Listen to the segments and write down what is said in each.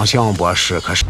项博士可是。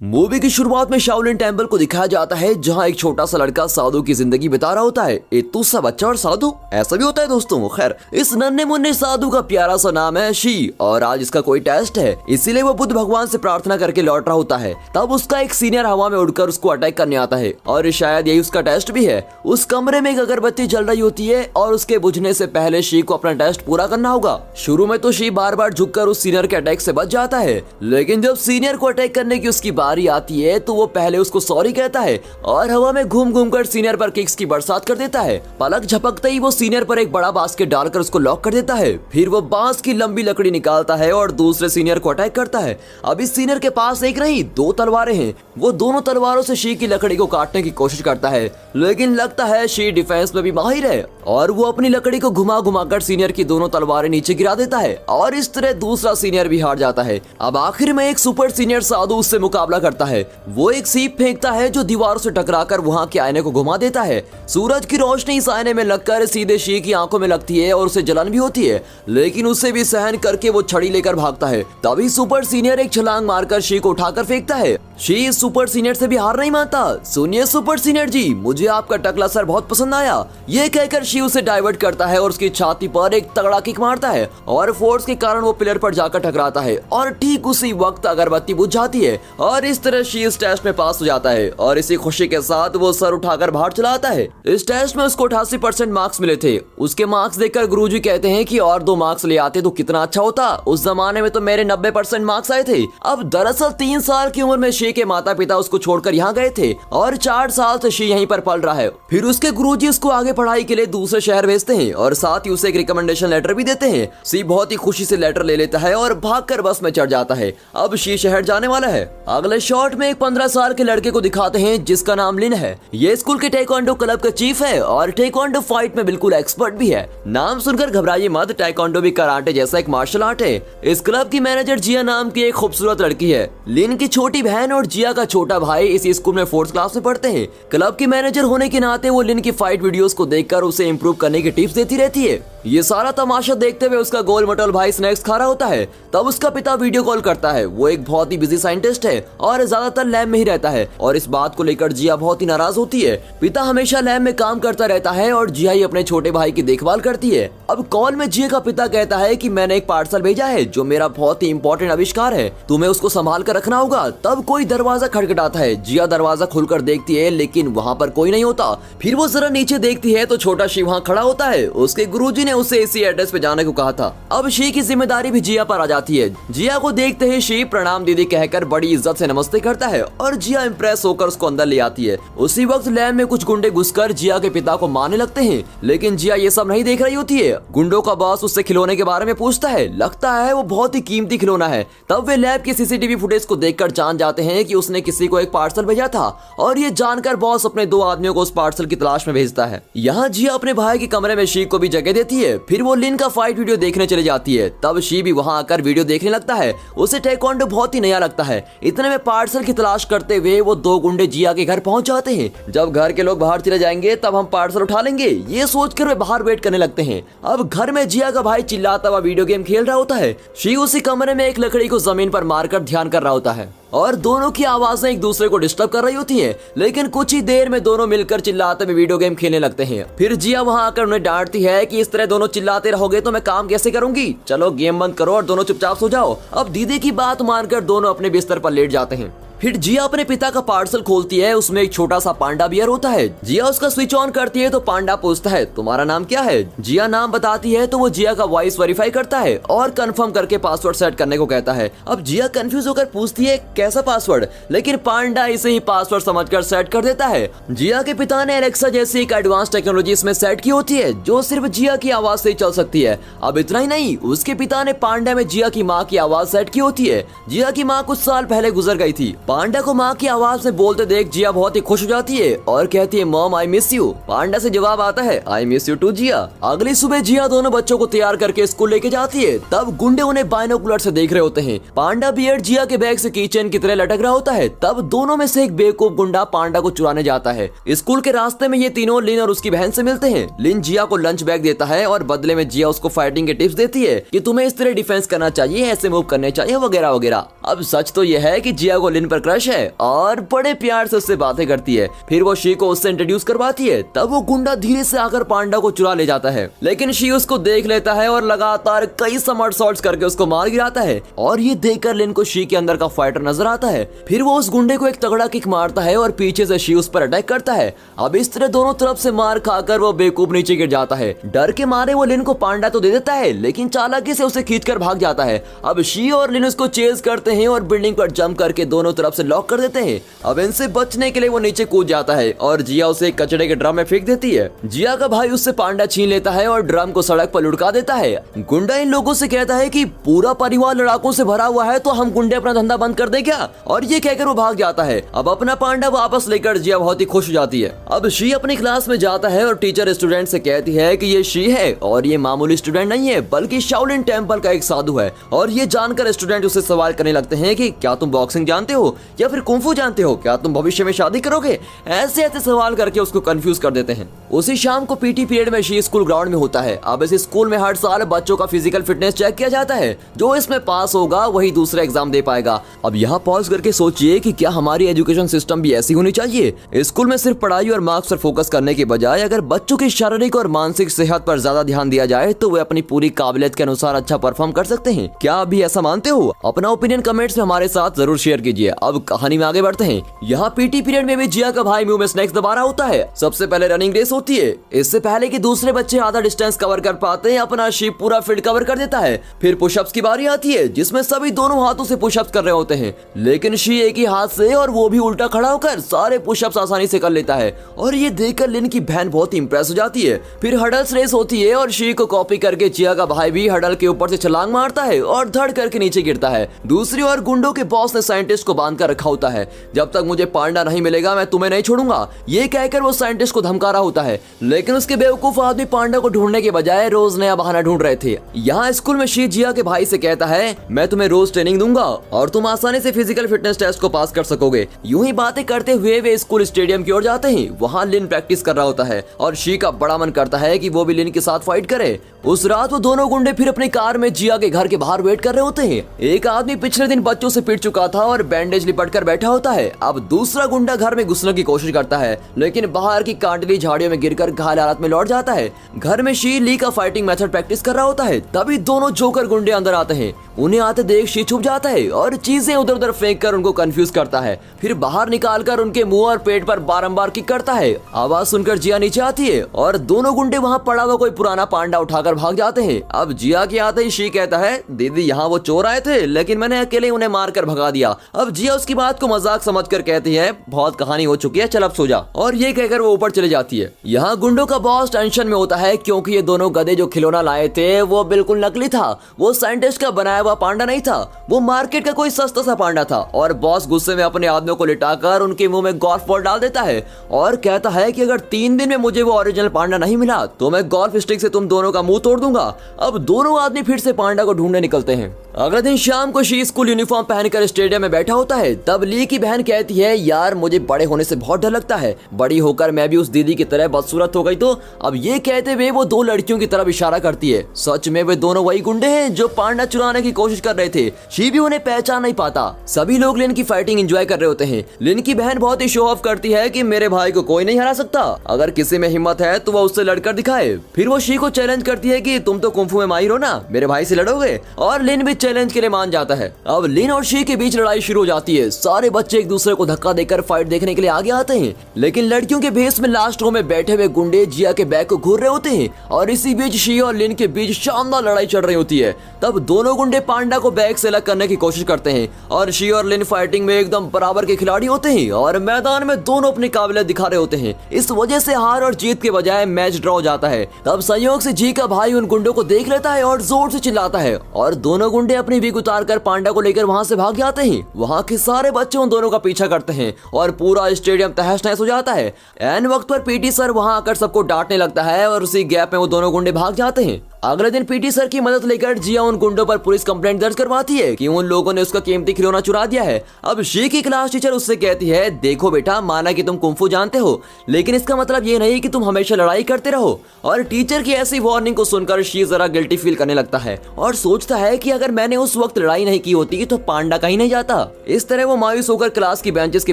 movie की शुरुआत में शाओलिन टेम्पल को दिखाया जाता है जहां एक छोटा सा लड़का साधु की जिंदगी बिता रहा होता है। इतू सा बच्चा और साधु, ऐसा भी होता है दोस्तों। खैर, इस नन्हे मुन्ने साधु का प्यारा सा नाम है शी और आज इसका कोई टेस्ट है, इसीलिए वो बुद्ध भगवान से प्रार्थना करके लौट रहा होता है। तब उसका एक सीनियर हवा में उड़कर उसको अटैक करने आता है और शायद यही उसका टेस्ट भी है। उस कमरे में एक अगरबत्ती जल रही होती है और उसके बुझने से पहले शी को अपना टेस्ट पूरा करना होगा। शुरू में तो शी बार बार झुककर उस सीनियर के अटैक से बच जाता है, लेकिन जब सीनियर को अटैक करने की उसकी बारी आती है तो वो पहले उसको सॉरी कहता है और हवा में घूम घूम कर सीनियर पर किक्स की बरसात कर देता है। पलक झपकते ही वो सीनियर पर एक बड़ा बास्केट डालकर उसको लॉक कर देता है। फिर वो बांस की लंबी लकड़ी निकालता है और दूसरे सीनियर को अटैक करता है। अब इस सीनियर के पास एक नहीं 2 तलवारें हैं। वो दोनों तलवारों से शी की लकड़ी को काटने की कोशिश करता है, लेकिन लगता है शी डिफेंस में भी माहिर है और वो अपनी लकड़ी को घुमा घुमा कर सीनियर की दोनों तलवारें नीचे गिरा देता है और इस तरह दूसरा सीनियर भी हार जाता है। अब आखिर में एक सुपर सीनियर साधु उससे मुकाबला करता है। वो एक सीप फेंकता है जो दीवारों से टकराकर वहां के आईने को घुमा देता है। सूरज की रोशनी इस आईने में लगकर सीधे शी की आंखों में लगती है और उसे जलन भी होती है, लेकिन उसे भी सहन करके वो छड़ी लेकर भागता है। तभी सुपर सीनियर एक छलांग मारकर शी को उठाकर फेंकता है। शी इस सुपर सीनियर से भी हार नहीं मानता। सुनिए सुपर सीनियर जी, मुझे आपका टकला सर बहुत पसंद आया। ये कहकर शी उसे डाइवर्ट करता है और उसकी छाती पर एक तगड़ा किक मारता है और फोर्स के कारण वो पिलर पर जाकर टकराता है और ठीक उसी वक्त अगरबत्ती बुझ जाती है और इस तरह शी इस टेस्ट में पास हो जाता है और इसी खुशी के साथ वो सर उठाकर बाहर चला आता है। इस टेस्ट में उसको 88% मार्क्स मिले थे। उसके मार्क्स देखकर गुरुजी कहते हैं कि और 2 मार्क्स ले आते तो कितना अच्छा होता। उस जमाने में तो मेरे 90% मार्क्स आए थे। अब दरअसल 3 साल की उम्र में शी के माता पिता उसको छोड़कर यहाँ गए थे और 4 साल से शी यहीं पर पल रहा है। फिर उसके गुरुजी उसको आगे पढ़ाई के लिए दूसरे शहर भेजते हैं और साथ ही उसे एक रिकमेंडेशन लेटर भी देते हैं। शी बहुत ही खुशी से लेटर ले लेता है और भागकर बस में चढ़ जाता है। अब शी शहर जाने वाला है। अगले शॉट में एक 15 साल के लड़के को दिखाते हैं जिसका नाम लिन है। ये स्कूल के टेक्वांडो क्लब का चीफ है और टेक्वांडो फाइट में बिल्कुल एक्सपर्ट भी है। नाम सुनकर घबराइए मत, टेक्वांडो भी कराटे जैसा एक मार्शल आर्ट है। इस क्लब की मैनेजर जिया नाम की एक खूबसूरत लड़की है। लिन की छोटी बहन और जिया का छोटा भाई इस स्कूल में 4th क्लास में पढ़ते हैं। क्लब की मैनेजर होने के नाते वो लिन की फाइट वीडियोस को देखकर उसे इम्प्रूव करने की टिप्स देती रहती है। ये सारा तमाशा देखते हुए उसका गोल मटोल भाई स्नैक्स खा रहा होता है। तब उसका पिता वीडियो कॉल करता है। वो एक बहुत ही बिजी साइंटिस्ट है और ज्यादातर लैब में ही रहता है और इस बात को लेकर जिया बहुत ही नाराज होती है। पिता हमेशा लैब में काम करता रहता है और जिया ही अपने छोटे भाई की देखभाल करती है। अब कॉल में जिया का पिता कहता है कि मैंने एक पार्सल भेजा है जो मेरा बहुत ही इंपॉर्टेंट आविष्कार है, तुम्हें उसको संभाल कर रखना होगा। तब कोई दरवाजा खटखटाता है। जिया दरवाजा खुलकर देखती है लेकिन वहाँ पर कोई नहीं होता। फिर वो जरा नीचे देखती है तो छोटा शी वहाँ खड़ा होता है। उसके गुरुजी ने उसे इसी एड्रेस पे जाने को कहा था। अब शी की जिम्मेदारी भी जिया पर आ जाती है। जिया को देखते ही शी प्रणाम दीदी कहकर बड़ी इज्जत से नमस्ते करता है और जिया इंप्रेस होकर उसको अंदर ले आती है। उसी वक्त लैब में कुछ गुंडे घुसकर जिया के पिता को मारने लगते हैं, लेकिन जिया ये सब नहीं देख रही होती है। गुंडों का बॉस उससे खिलौने के बारे में पूछता है। लगता है वो बहुत ही कीमती खिलौना है। तब वे लैब की सीसीटीवी फुटेज को देखकर जान जाते हैं कि उसने किसी को एक पार्सल भेजा था और ये जानकर बॉस अपने 2 आदमियों को उस पार्सल की तलाश में भेजता है। यहाँ जिया अपने भाई के कमरे में शी को भी जगह देती है। फिर वो लिन का फाइट वीडियो देखने चली जाती है। तब शी भी वहाँ आकर वीडियो देखने लगता है। उसे टेक्वांडो बहुत ही नया लगता है। इतने में पार्सल की तलाश करते हुए वो 2 गुंडे जिया के घर पहुंच जाते हैं। जब घर के लोग बाहर चले जाएंगे तब हम पार्सल उठा लेंगे, ये सोचकर वे बाहर वेट करने लगते हैं। अब घर में जिया का भाई चिल्लाता हुआ वीडियो गेम खेल रहा होता है। शी उसी कमरे में एक लकड़ी को जमीन पर मारकर ध्यान कर रहा होता है और दोनों की आवाजें एक दूसरे को डिस्टर्ब कर रही होती हैं, लेकिन कुछ ही देर में दोनों मिलकर चिल्लाते हुए वीडियो गेम खेलने लगते हैं। फिर जिया वहां आकर उन्हें डांटती है कि इस तरह दोनों चिल्लाते रहोगे तो मैं काम कैसे करूंगी, चलो गेम बंद करो और दोनों चुपचाप सो जाओ। अब दीदी की बात मानकर दोनों अपने बिस्तर पर लेट जाते हैं। फिर जिया अपने पिता का पार्सल खोलती है। उसमें एक छोटा सा पांडा बियर होता है। जिया उसका स्विच ऑन करती है तो पांडा पूछता है तुम्हारा नाम क्या है। जिया नाम बताती है तो वो जिया का वॉइस वेरीफाई करता है और कंफर्म करके पासवर्ड सेट करने को कहता है। अब जिया कंफ्यूज होकर पूछती है कैसा पासवर्ड, लेकिन पांडा इसे ही पासवर्ड समझकर सेट कर देता है। जिया के पिता ने एलेक्सा जैसी एक एडवांस टेक्नोलॉजी इसमें सेट की होती है जो सिर्फ जिया की आवाज से ही चल सकती है। अब इतना ही नहीं, उसके पिता ने पांडा में जिया की माँ की आवाज सेट की होती है। जिया की माँ कुछ साल पहले गुजर गई थी। पांडा को माँ की आवाज में बोलते देख जिया बहुत ही खुश हो जाती है और कहती है मॉम आई मिस यू। पांडा से जवाब आता है आई मिस यू टू जिया। अगली सुबह जिया दोनों बच्चों को तैयार करके स्कूल लेके जाती है। तब गुंडे उन्हें बाइनोकुलर से देख रहे होते हैं। पांडा बियर्ड जिया के बैग से कीचेन की तरह लटक रहा होता है। तब दोनों में से एक बेवकूफ गुंडा पांडा को चुराने जाता है। स्कूल के रास्ते में ये तीनों लिन और उसकी बहन से मिलते हैं। लिन जिया को लंच बैग देता है और बदले में जिया उसको फाइटिंग के टिप्स देती है कि तुम्हें इस तरह डिफेंस करना चाहिए, ऐसे मूव करने चाहिए वगैरह वगैरह। अब सच तो यह है कि जिया को लिन पर क्रश है और बड़े प्यार से उससे बातें करती है। फिर वो शी को उससे इंट्रोड्यूस करवाती है। तब वो गुंडा धीरे से आकर पांडा को चुरा ले जाता है, लेकिन शी उसको देख लेता है और लगातार कई समरसॉल्ट्स करके उसको मार गिराता है। और ये देखकर लिन को शी के अंदर का फाइटर नजर आता है। फिर वो उस गुंडे को एक तगड़ा किक मारता है और पीछे से शी उस पर अटैक करता है। अब इस तरह दोनों तरफ से मार खाकर वो बेवकूफ नीचे गिर जाता है। डर के मारे वो लिन को पांडा तो दे देता है, लेकिन चालाकी से उसे खींचकर भाग जाता है। अब शी और लिन उसको चेज करते हैं और बिल्डिंग पर जंप करके दोनों तरफ से लॉक कर देते हैं। अब इनसे बचने के लिए वो नीचे कूद जाता है और जिया उसे एक कचड़े के ड्रम में फेंक देती है। जिया का भाई उससे पांडा छीन लेता है और ड्रम को सड़क पर लुढ़का देता है। गुंडा इन लोगों से कहता है कि पूरा परिवार लड़ाकों से भरा हुआ है तो हम गुंडे अपना धंधा बंद कर दे क्या, और ये कहकर वो भाग जाता है। अब अपना पांडा वापस लेकर जिया बहुत ही खुश हो जाती है। अब शी अपनी क्लास में जाता है और टीचर स्टूडेंट से कहती है कि ये शी है और ये मामूली स्टूडेंट नहीं है बल्कि शाओलिन टेंपल का एक साधु है। और ये जानकर स्टूडेंट उससे सवाल करने लगते हैं कि क्या तुम बॉक्सिंग जानते हो या फिर कुंफू जानते हो, क्या तुम भविष्य में शादी करोगे, ऐसे ऐसे सवाल करके उसको कंफ्यूज कर देते हैं। उसी शाम को पीटी पीरियड में शी स्कूल ग्राउंड में होता है। अब इस स्कूल में हर साल बच्चों का फिजिकल फिटनेस चेक किया जाता है। जो इसमें पास होगा वही दूसरा एग्जाम दे पाएगा। अब यहाँ पॉज करके सोचिए कि क्या हमारी एजुकेशन सिस्टम भी ऐसी होनी चाहिए। स्कूल में सिर्फ पढ़ाई और मार्क्स पर फोकस करने के बजाय अगर बच्चों की शारीरिक और मानसिक सेहत पर ज्यादा ध्यान दिया जाए तो वे अपनी पूरी काबिलियत के अनुसार अच्छा परफॉर्म कर सकते हैं। क्या आप भी ऐसा मानते हो? अपना ओपिनियन कमेंट्स में हमारे साथ जरूर शेयर कीजिए। अब कहानी में आगे बढ़ते हैं। यहाँ पीटी पीरियड में भी जिया का भाई मुंह में स्नैक्स दबा रहा होता है। सबसे पहले रनिंग रेस होती है। इससे पहले कि दूसरे बच्चे आधा डिस्टेंस कवर कर पाते हैं, अपना शीप पूरा फील्ड कवर कर देता है। फिर पुशअप्स की बारी आती है जिसमें सभी दोनों हाथों से पुशअप्स कर रहे होते हैं, लेकिन शी एक ही हाथ से और वो भी उल्टा खड़ा होकर सारे पुशअप्स आसानी से कर लेता है। और ये देखकर लिन की बहन बहुत ही इंप्रेस हो जाती है। फिर हडल्स रेस होती है और शी को कॉपी करके जिया का भाई भी हडल के ऊपर से छलांग मारता है और धड़ करके नीचे गिरता है। दूसरी ओर गुंडों के बॉस ने साइंटिस्ट को बांध कर रखा होता है। जब तक मुझे पांडा नहीं मिलेगा मैं तुम्हें नहीं छोड़ूंगा, ये कहकर वो साइंटिस्ट को धमका रहा होता है। लेकिन उसके बेवकूफ आदमी पांडा को ढूंढने के बजाय रोज नया बहाना ढूंढ रहे थे। यहाँ स्कूल में शी जिया के भाई से कहता है मैं तुम्हें रोज ट्रेनिंग दूंगा और तुम आसानी से फिजिकल फिटनेस टेस्ट को पास कर सकोगे। यूं ही बातें करते हुए वे स्कूल स्टेडियम की ओर जाते हैं। वहाँ लिन प्रैक्टिस कर रहा होता है और शी का बड़ा मन करता है कि वो भी लिन के साथ फाइट करे। उस रात वो दोनों गुंडे फिर अपनी कार में जिया के घर के बाहर वेट कर रहे होते हैं। एक आदमी पिछले दिन बच्चों से पिट चुका था और बैंडेज लिपट कर बैठा होता है। अब दूसरा गुंडा घर में घुसने की कोशिश करता है, लेकिन बाहर की कांटली झाड़ियों में गिरकर घायल हालत में लौट जाता है। घर में शी ली का फाइटिंग मेथड प्रैक्टिस कर रहा होता है। तभी दोनों जोकर गुंडे अंदर आते हैं। उन्हें आते देख शी छुप जाता है और चीजें उधर उधर फेंक कर उनको कंफ्यूज करता है। फिर बाहर निकालकर उनके मुंह और पेट पर बारंबार किक करता है। आवाज सुनकर जिया नीचे आती है और दोनों गुंडे वहाँ पड़ा हुआ कोई पुराना पांडा उठाकर भाग जाते हैं। अब जिया के आते ही शी कहता है दीदी यहाँ वो चोर आए थे लेकिन मैंने अकेले उन्हें मारकर भगा दिया। अब जिया उसकी बात को मजाक समझकर कहती है बहुत कहानी हो चुकी है, चल अब सो जा, और ये कहकर वो ऊपर चले जाती है। यहाँ गुंडों का बॉस टेंशन में होता है क्योंकि ये दोनों गधे जो खिलौना लाए थे वो बिल्कुल नकली था। वो साइंटिस्ट का बनाया हुआ पांडा नहीं था, वो मार्केट का कोई सस्ता सा पांडा था। और बॉस गुस्से में अपने आदमियों को लिटाकर उनके मुंह में गोल्फ बॉल डाल देता है और कहता है कि अगर 3 दिन में मुझे वो ओरिजिनल पांडा नहीं मिला तो मैं गोल्फ स्टिक से तुम दोनों का मुंह तोड़ दूंगा। अब दोनों आदमी फिर से पांडा को ढूंढने निकलते हैं। अगले दिन शाम को शी स्कूल यूनिफॉर्म पहनकर स्टेडियम में बैठा होता है। तब ली की बहन कहती है यार मुझे बड़े होने से बहुत डर लगता है, बड़ी होकर मैं भी उस दीदी की तरह बदसूरत हो गई तो। अब ये कहते हुए वो 2 लड़कियों की तरफ इशारा करती है। सच में वे दोनों वही गुंडे हैं जो पांडा चुराने की कोशिश कर रहे थे। शी भी उन्हें पहचान नहीं पाता। सभी लोग लिन की फाइटिंग एंजॉय कर रहे होते हैं। लिन की बहन बहुत ही शो ऑफ करती है कि मेरे भाई को कोई नहीं हरा सकता, अगर किसी में हिम्मत है तो वो उससे लड़कर दिखाए। फिर वो शी को चैलेंज करती है कि तुम तो कुंफू में माहिर हो ना, मेरे भाई से लड़ोगे, और लिन भी चैलेंज के लिए मान जाता है। अब लिन और शी के बीच लड़ाई शुरू हो जाती है। सारे बच्चे एक दूसरे को धक्का देकर फाइट देखने के लिए आगे आते हैं, लेकिन लड़कियों के भेष में लास्ट रो में बैठे हुए गुंडे जिया के बैग को घूर रहे होते हैं और इसी बीच शी और लिन के बीच शानदार लड़ाई चल रही होती है। तब दोनों गुंडे पांडा को बैग से अलग करने की कोशिश करते हैं और शी और लिन फाइटिंग में एकदम बराबर के खिलाड़ी होते हैं और मैदान में दोनों अपनी काबिलियत दिखा रहे होते हैं। इस वजह से हार और जीत के बजाय मैच ड्रॉ हो जाता है। तब संयोग से जी का भाई उन गुंडों को देख लेता है और जोर से चिल्लाता है और दोनों गुंडे अपनी विग उतार कर पांडा को लेकर वहाँ से भाग जाते हैं। वहाँ की सारे बच्चे उन दोनों का पीछा करते हैं और पूरा स्टेडियम तहस नहस हो जाता है। एन वक्त पर पीटी सर वहां आकर सबको डांटने लगता है और उसी गैप में वो दोनों गुंडे भाग जाते हैं। अगले दिन पीटी सर की मदद लेकर जिया उन गुंडों पर पुलिस कंप्लेंट दर्ज करवाती है कि उन लोगों ने उसका कीमती खिलौना चुरा दिया है। अब शी की क्लास टीचर उससे कहती है, देखो बेटा, माना कि तुम कुंफू जानते हो, लेकिन इसका मतलब ये नहीं कि तुम हमेशा लड़ाई करते रहो। और टीचर की ऐसी वार्निंग को सुनकर शी जरा गिल्टी फील करने लगता है और सोचता है कि अगर मैंने उस वक्त लड़ाई नहीं की होती तो पांडा कहीं नहीं जाता। इस तरह वो मायूस होकर क्लास की बेंचेस के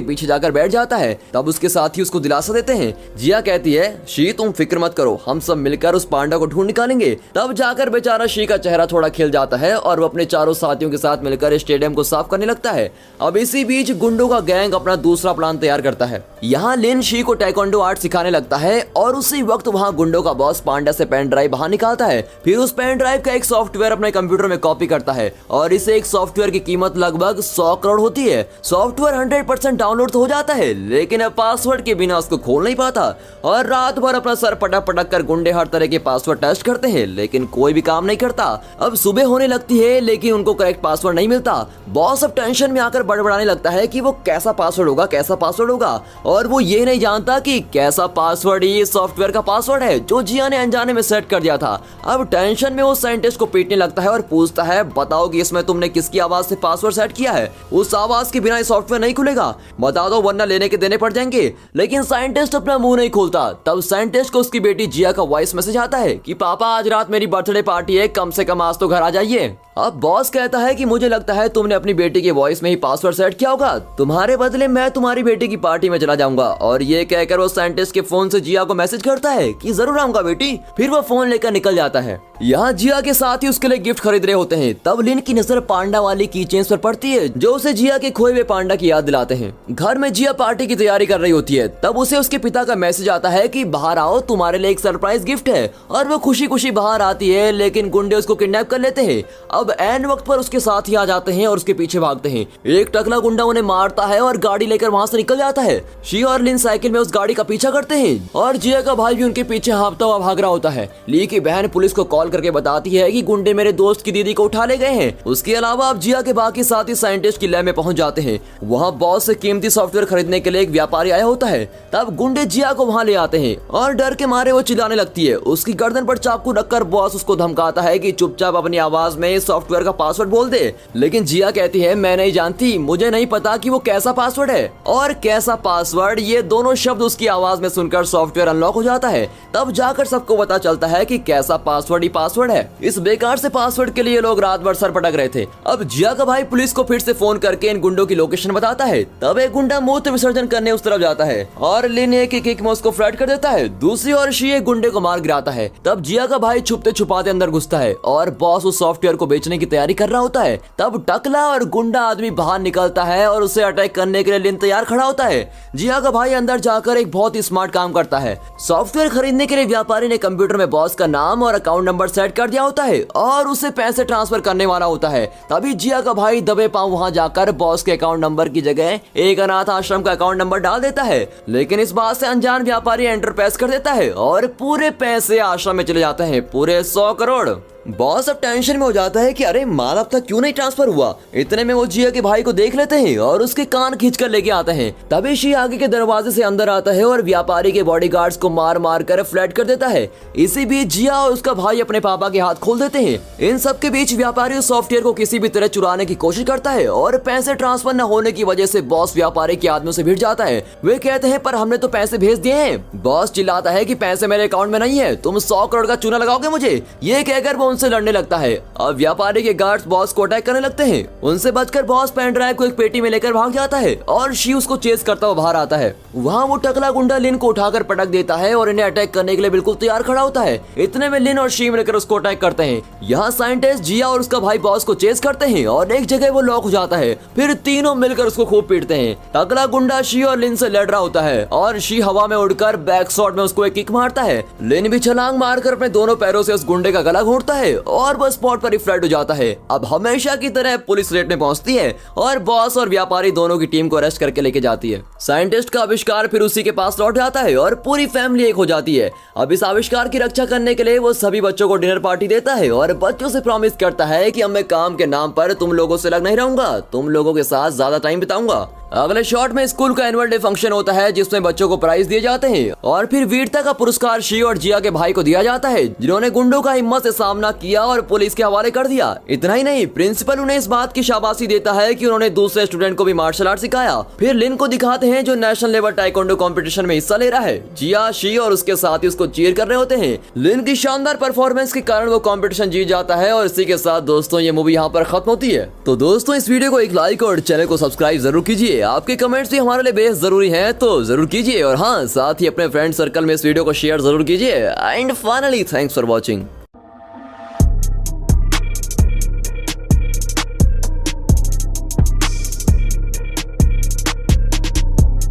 पीछे जाकर बैठ जाता है। तब उसके साथी उसको दिलासा देते हैं। जिया कहती है, शी तुम फिक्र मत करो, हम सब मिलकर उस पांडा को ढूंढ निकालेंगे। तब जाकर बेचारा शी का चेहरा थोड़ा खिल जाता है और वो अपने चारों साथियों के साथ मिलकर स्टेडियम को साफ करने लगता है। अब इसी बीच गुंडों का गैंग अपना दूसरा प्लान तैयार करता है। यहाँ लिन शी को टाइकोंडो आर्ट सिखाने लगता है और उसी वक्त वहाँ गुंडों का बॉस पांडा से पेन ड्राइव बाहर निकालता है। फिर उस पेन ड्राइव का एक सॉफ्टवेयर अपने कंप्यूटर में कॉपी करता है और इसे एक सॉफ्टवेयर की कीमत लगभग 100 करोड़ होती है। सॉफ्टवेयर 100% डाउनलोड तो हो जाता है, लेकिन अब पासवर्ड के बिना उसको खोल नहीं पाता और रात भर अपना सर पटक पटक कर गुंडे हर तरह के पासवर्ड टेस्ट करते हैं, लेकिन कोई भी काम नहीं करता। अब सुबह होने लगती है लेकिन उनको करेक्ट पासवर्ड नहीं मिलता। बॉस अब टेंशन में आकर बड़बड़ाने लगता है कि वो कैसा पासवर्ड होगा और वो ये नहीं जानता कि कैसा पासवर्ड ही सॉफ्टवेयर का पासवर्ड है जो जिया ने अनजाने में सेट कर दिया था। अब टेंशन में वो साइंटिस्ट को पीटने लगता है और पूछता है, बताओ कि इसमें तुमने किसकी आवाज से पासवर्ड सेट किया है? उस आवाज के बिना सॉफ्टवेयर नहीं खुलेगा, बता दो वरना लेने के देने पड़ जाएंगे। लेकिन साइंटिस्ट अपना मुंह नहीं खोलता। तब साइंटिस्ट को उसकी बेटी जिया का वॉइस मैसेज आता है कि पापा आज रात मेरी बर्थडे पार्टी है, कम से कम आज तो घर आ जाइए। अब बॉस कहता है कि मुझे लगता है तुमने अपनी बेटी के वॉइस में ही पासवर्ड सेट किया होगा, तुम्हारे बदले मैं तुम्हारी बेटी की पार्टी में चला जाऊंगा। और ये कहकर वो साइंटिस्ट के फोन से जिया को मैसेज करता है कि जरूर आऊंगा बेटी। फिर वो फोन लेकर निकल जाता है। यहाँ जिया के साथ ही उसके लिए गिफ्ट खरीद रहे होते हैं। तब लिन की नजर पांडा वाली की चेन्स पर पड़ती है जो उसे जिया के खोए हुए पांडा की याद दिलाते हैं। घर में जिया पार्टी की तैयारी कर रही होती है। तब उसे उसके पिता का मैसेज आता है कि बाहर आओ, तुम्हारे लिए एक सरप्राइज गिफ्ट है। और वो खुशी खुशी बाहर आती है, लेकिन गुंडे उसको किडनैप कर लेते हैं। अब एन वक्त पर उसके साथ ही आ जाते हैं और उसके पीछे भागते हैं। एक टकला गुंडा उन्हें मारता है और गाड़ी लेकर वहाँ से निकल जाता है। शी और लिन साइकिल में उस गाड़ी का पीछा करते हैं और जिया का भाई भी उनके पीछे हाँफता हुआ भाग रहा होता है। ली की बहन पुलिस को कॉल करके बताती है कि गुंडे मेरे दोस्त की दीदी को उठा ले गए हैं। उसके अलावा अब जिया के बाकी साथी साइंटिस्ट की लैब में पहुंच जाते हैं। वहाँ बॉस से कीमती सॉफ्टवेयर खरीदने के लिए एक व्यापारी आया होता है। तब गुंडे जिया को वहाँ ले आते हैं और डर के मारे वो चिल्लाने लगती है। उसकी गर्दन पर चाकू रखकर बॉस उसको धमकाता है कि चुपचाप अपनी आवाज में सॉफ्टवेयर का पासवर्ड बोल दे। लेकिन जिया कहती है, मैं नहीं जानती, मुझे नहीं पता कि वो कैसा पासवर्ड है और कैसा पासवर्ड। ये दोनों शब्द उसकी आवाज में सुनकर सॉफ्टवेयर अनलॉक हो जाता है। तब जाकर सबको पता चलता है कि कैसा पासवर्ड ही पासवर्ड है। इस बेकार से पासवर्ड के लिए लोग रात भर सर पटक रहे थे। अब जिया का भाई पुलिस को फिर से फोन करके इन गुंडों की लोकेशन बताता है। तब एक गुंडा मूत्र विसर्जन करने उस तरफ जाता है और लिन एक किक में उसको फ्लैट कर देता है। दूसरी ओर शी एक गुंडे को मार गिराता है। तब जिया का भाई छुपते छुपाते अंदर घुसता है और बॉस उस सॉफ्टवेयर को बेचने की तैयारी कर रहा होता है। तब टकला और गुंडा आदमी बाहर निकलता है और उसे अटैक करने के लिए लिन तैयार खड़ा होता है। जिया का भाई अंदर जाकर एक बहुत ही स्मार्ट काम करता है। सॉफ्टवेयर खरीदने के लिए व्यापारी ने कंप्यूटर में बॉस का नाम और अकाउंट नंबर सेट कर दिया होता है और उसे पैसे ट्रांसफर करने वाला होता है। तभी जिया का भाई दबे पांव वहां जाकर बॉस के अकाउंट नंबर की जगह एक अनाथ आश्रम का अकाउंट नंबर डाल देता है। लेकिन इस बात से अनजान व्यापारी एंटर प्रेस कर देता है और पूरे पैसे आश्रम में चले जाते हैं, पूरे 100 करोड़। बॉस अब टेंशन में हो जाता है कि अरे माल अब तक क्यों नहीं ट्रांसफर हुआ। इतने में वो जिया के भाई को देख लेते हैं और उसके कान खींचकर लेके आते हैं। तभी शी आगे के दरवाजे से अंदर आता है और व्यापारी के बॉडीगार्ड्स को मार मार कर फ्लैट कर देता है। इसी बीच जिया और उसका भाई अपने पापा के हाथ खोल देते हैं। इन सब के बीच व्यापारी उस सॉफ्टवेयर को किसी भी तरह चुराने की कोशिश करता है और पैसे ट्रांसफर न होने की वजह से बॉस व्यापारी के आदमियों से भिड़ जाता है। वे कहते हैं, पर हमने तो पैसे भेज दिए हैं। बॉस चिल्लाता है कि पैसे मेरे अकाउंट में नहीं है, तुम 100 करोड़ का चूना लगाओगे मुझे। ये कहकर वो उनसे लड़ने लगता है। अब व्यापारी के गार्ड्स बॉस को अटैक करने लगते हैं। उनसे बचकर बॉस पेन ड्राइव को एक पेटी में लेकर भाग जाता है और शी उसको चेस करता हुआ बाहर आता है। वहाँ वो टकला गुंडा लिन को उठाकर पटक देता है और इन्हें अटैक करने के लिए बिल्कुल तैयार खड़ा होता है। इतने में लिन और शी मिलकर उसको अटैक करते हैं। यहाँ साइंटिस्ट जिया और उसका भाई बॉस को चेस करते हैं और एक जगह वो लॉक हो जाता है। फिर तीनों मिलकर उसको खूब पीटते हैं। टकला गुंडा शी और लिन से लड़ रहा होता है और शी हवा में उड़कर बैक शॉट में उसको एक किक मारता है। लिन भी छलांग मारकर अपने दोनों पैरों से उस गुंडे का गला घोंटता है है और बस स्पॉट पर ही फ्लड हो जाता है। अब हमेशा की तरह पुलिस रेड में पहुंचती है और बॉस और व्यापारी दोनों की टीम को अरेस्ट करके लेके जाती है। साइंटिस्ट का आविष्कार फिर उसी के पास लौट जाता है और पूरी फैमिली एक हो जाती है। अब इस आविष्कार की रक्षा करने के लिए वो सभी बच्चों को डिनर पार्टी देता है और बच्चों से प्रॉमिस करता है कि अब मैं काम के नाम पर तुम लोगों से अलग नहीं रहूंगा, तुम लोगों के साथ ज्यादा टाइम बिताऊंगा। अगले शॉट में स्कूल का एनुअल डे फंक्शन होता है जिसमें बच्चों को प्राइज दिए जाते हैं और फिर वीरता का पुरस्कार शिव और जिया के भाई को दिया जाता है जिन्होंने गुंडों का हिम्मत से सामना किया और पुलिस के हवाले कर दिया। इतना ही नहीं, प्रिंसिपल उन्हें इस बात की शाबाशी देता है कि उन्होंने दूसरे स्टूडेंट को भी मार्शल आर्ट सिखाया। फिर लिन को दिखाते हैं जो नेशनल लेवल टाइकोंडो कंपटीशन में हिस्सा ले रहा है। जिया, शिव और उसके साथी उसको चीयर कर रहे होते हैं। लिन की शानदार परफॉर्मेंस के कारण वो कंपटीशन जीत जाता है और इसी के साथ दोस्तों ये मूवी यहाँ पर खत्म होती है। तो दोस्तों इस वीडियो को एक लाइक और चैनल को सब्सक्राइब जरूर कीजिए। आपके कमेंट्स भी हमारे लिए बेहद जरूरी हैं, तो जरूर कीजिए और हाँ, साथ ही अपने फ्रेंड सर्कल में इस वीडियो को शेयर जरूर कीजिए। And finally thanks for watching.